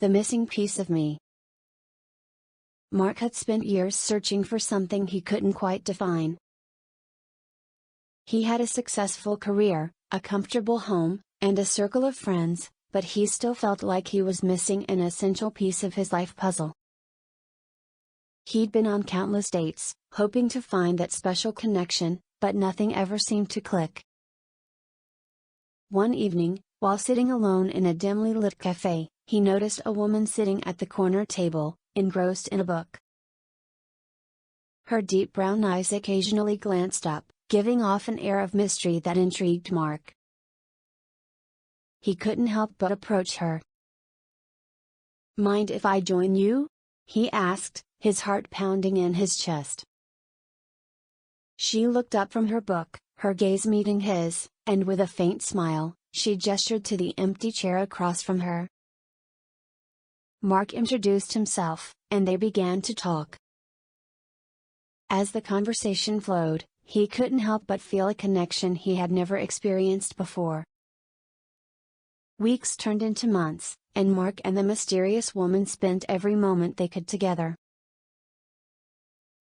the missing piece of me. Mark had spent years searching for something he couldn't quite define. He had a successful career, a comfortable home, and a circle of friends, but he still felt like he was missing an essential piece of his life puzzle. He'd been on countless dates, hoping to find that special connection, but nothing ever seemed to click. One evening, while sitting alone in a dimly lit cafe, he noticed a woman sitting at the corner table, engrossed in a book. Her deep brown eyes occasionally glanced up, giving off an air of mystery that intrigued Mark. He couldn't help but approach her. "Mind if I join you?" he asked, his heart pounding in his chest. She looked up from her book, her gaze meeting his, and with a faint smile, she gestured to the empty chair across from her. Mark introduced himself, and they began to talk. As the conversation flowed, he couldn't help but feel a connection he had never experienced before. Weeks turned into months, and Mark and the mysterious woman spent every moment they could together.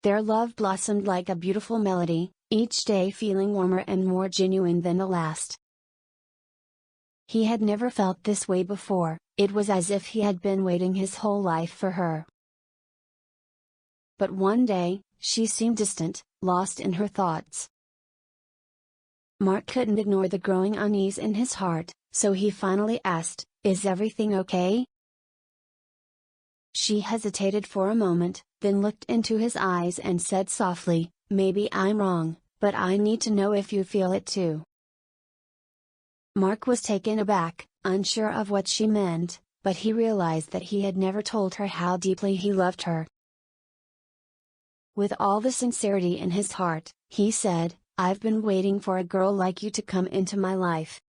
Their love blossomed like a beautiful melody, each day feeling warmer and more genuine than the last. He had never felt this way before, it was as if he had been waiting his whole life for her. But one day, she seemed distant, lost in her thoughts. Mark couldn't ignore the growing unease in his heart, so he finally asked, "Is everything okay?" She hesitated for a moment, then looked into his eyes and said softly, "Maybe I'm wrong, but I need to know if you feel it too." Mark was taken aback, unsure of what she meant, but he realized that he had never told her how deeply he loved her. With all the sincerity in his heart, he said, "I've been waiting for a girl like you to come into my life."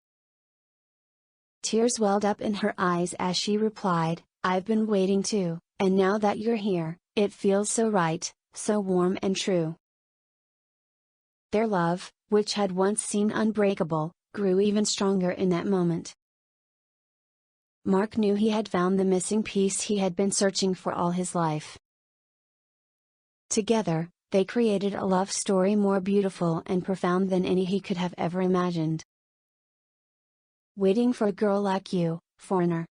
Tears welled up in her eyes as she replied, "I've been waiting too, and now that you're here, it feels so right, so warm and true." Their love, which had once seemed unbreakable, grew even stronger in that moment. Mark knew he had found the missing piece he had been searching for all his life. Together, they created a love story more beautiful and profound than any he could have ever imagined. Waiting for a girl like you, foreigner.